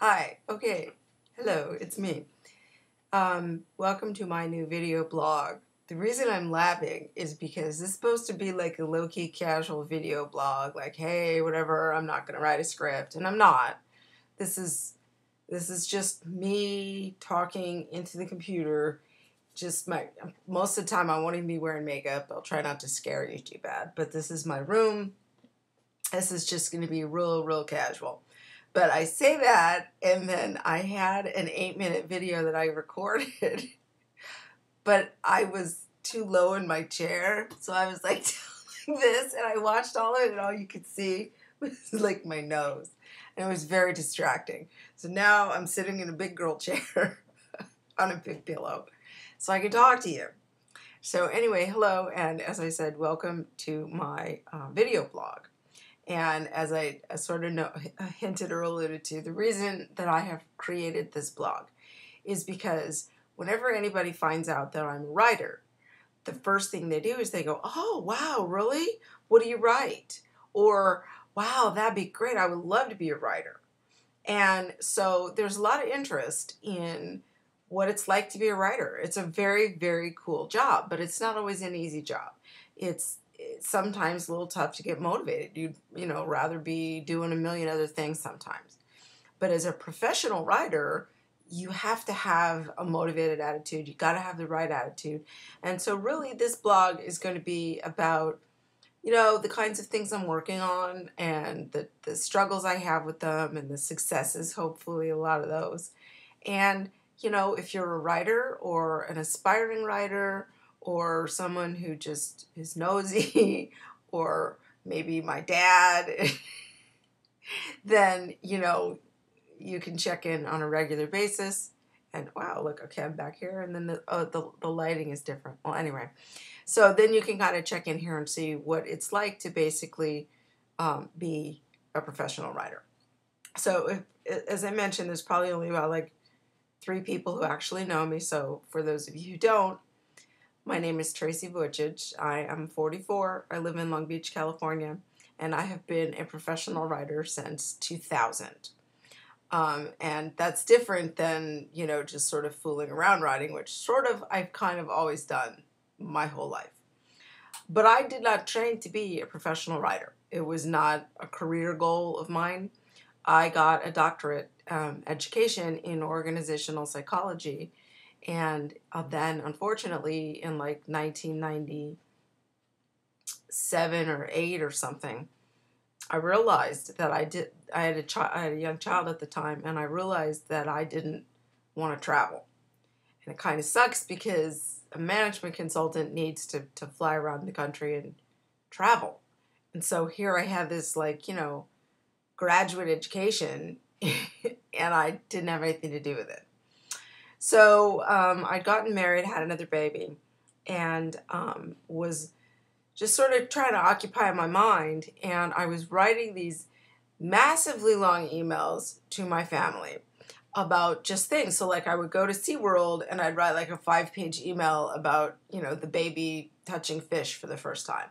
Hi, okay, hello, it's me. Welcome to my new video blog. The reason I'm laughing is because this is supposed to be like a low-key casual video blog, like, hey, whatever, I'm not gonna write a script, and I'm not. This is just me talking into the computer. Just most of the time I won't even be wearing makeup. I'll try not to scare you too bad, but this is my room. This is just going to be real casual. But I say that, and then I had an 8-minute video that I recorded, but I was too low in my chair, so I was like doing this, and I watched all of it, and all you could see was like my nose, and it was very distracting. So now I'm sitting in a big girl chair on a big pillow, so I can talk to you. So anyway, hello, and as I said, welcome to my video blog. And as I sort of hinted or alluded to, the reason that I have created this blog is because whenever anybody finds out that I'm a writer, the first thing they do is they go, oh, wow, really? What do you write? Or, wow, that'd be great. I would love to be a writer. And so there's a lot of interest in what it's like to be a writer. It's a very cool job, but it's not always an easy job. It's sometimes a little tough to get motivated. You'd, rather be doing a million other things sometimes. But as a professional writer, you have to have a motivated attitude. You got to have the right attitude. And so really this blog is going to be about, the kinds of things I'm working on and the struggles I have with them and the successes, hopefully a lot of those. And, if you're a writer or an aspiring writer or someone who just is nosy or maybe my dad, then, you can check in on a regular basis. And wow, look, okay, I'm back here. And then the lighting is different. Well, anyway, so then you can kind of check in here and see what it's like to basically be a professional writer. So as I mentioned, there's probably only about like 3 people who actually know me. So for those of you who don't, my name is Traci. I am 44. I live in Long Beach, California, and I have been a professional writer since 2000. And that's different than, just sort of fooling around writing, which sort of I've kind of always done my whole life. But I did not train to be a professional writer. It was not a career goal of mine. I got a doctorate education in organizational psychology. And then, unfortunately, in like 1997 or 8 or something, I realized that I had a young child at the time, and I realized that I didn't want to travel. And it kind of sucks because a management consultant needs to fly around the country and travel. And so here I have this graduate education, and I didn't have anything to do with it. So I'd gotten married, had another baby, and was just sort of trying to occupy my mind. And I was writing these massively long emails to my family about just things. So like I would go to SeaWorld and I'd write like a 5-page email about, the baby touching fish for the first time.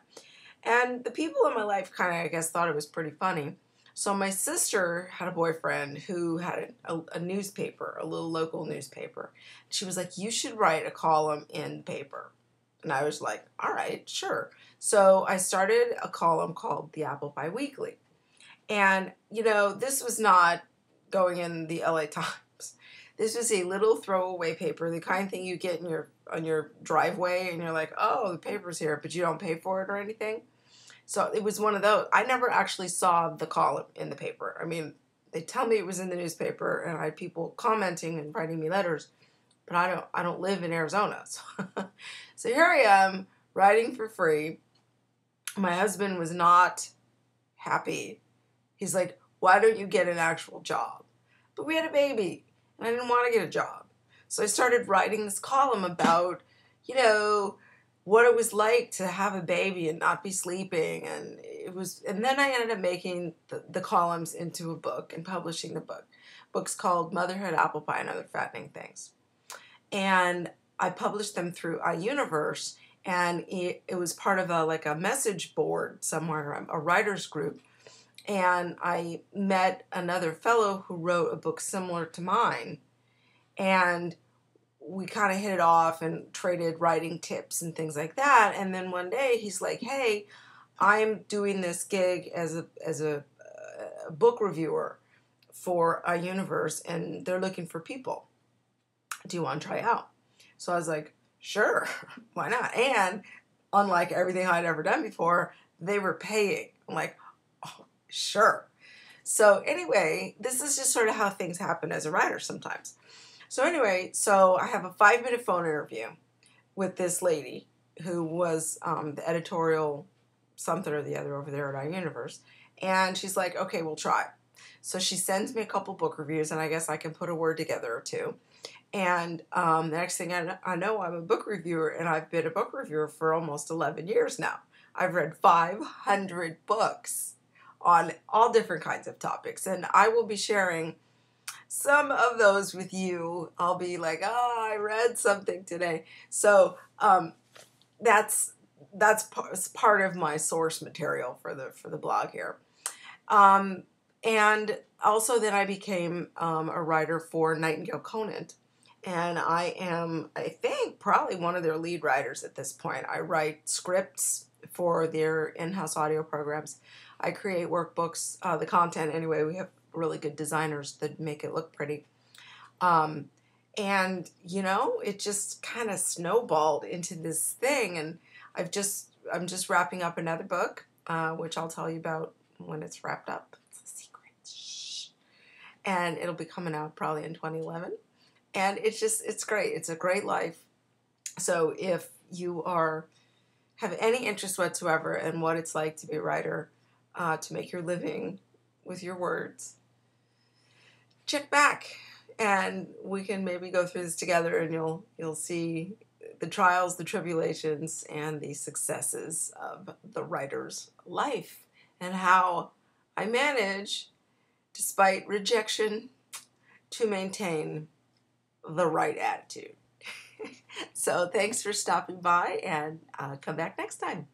And the people in my life kind of, I guess, thought it was pretty funny. So my sister had a boyfriend who had a newspaper, a little local newspaper. She was like, you should write a column in the paper. And I was like, all right, sure. So I started a column called The Apple Pie Weekly. And, this was not going in the LA Times. This was a little throwaway paper, the kind of thing you get on your driveway, and you're like, oh, the paper's here, but you don't pay for it or anything. So it was one of those. I never actually saw the column in the paper. I mean, they tell me it was in the newspaper, and I had people commenting and writing me letters, but I don't live in Arizona. So here I am writing for free. My husband was not happy. He's like, why don't you get an actual job? But we had a baby, and I didn't want to get a job. So I started writing this column about, what it was like to have a baby and not be sleeping. And then I ended up making the columns into a book and publishing the book. Book's called Motherhood, Apple Pie, and Other Fattening Things. And I published them through iUniverse, and it was part of a message board somewhere, a writer's group. and I met another fellow who wrote a book similar to mine, and we kind of hit it off and traded writing tips and things like that. And then one day he's like, "Hey, I'm doing this gig as a book reviewer for a universe, and they're looking for people. Do you want to try out?" So I was like, "Sure, why not?" And unlike everything I'd ever done before, they were paying. I'm like, "Oh, sure." So anyway, this is just sort of how things happen as a writer sometimes. So anyway, so I have a 5-minute phone interview with this lady who was the editorial something or the other over there at our universe. And she's like, "Okay, we'll try." So she sends me a couple book reviews, and I guess I can put a word together or two. And the next thing I know, I'm a book reviewer, and I've been a book reviewer for almost 11 years now. I've read 500 books on all different kinds of topics, and I will be sharing some of those with you. I'll be like, "Oh, I read something today." So that's part of my source material for the blog here. And also then I became a writer for Nightingale Conant. And I am, I think, probably one of their lead writers at this point. I write scripts for their in-house audio programs. I create workbooks, the content anyway. We have really good designers that make it look pretty. And, you know, it just kind of snowballed into this thing. And I'm just wrapping up another book, which I'll tell you about when it's wrapped up. It's a secret. Shh. And it'll be coming out probably in 2011. And it's great. It's a great life. So if you have any interest whatsoever in what it's like to be a writer, to make your living with your words, check back and we can maybe go through this together, and you'll see the trials, the tribulations, and the successes of the writer's life, and how I manage, despite rejection, to maintain the right attitude. So thanks for stopping by, and come back next time.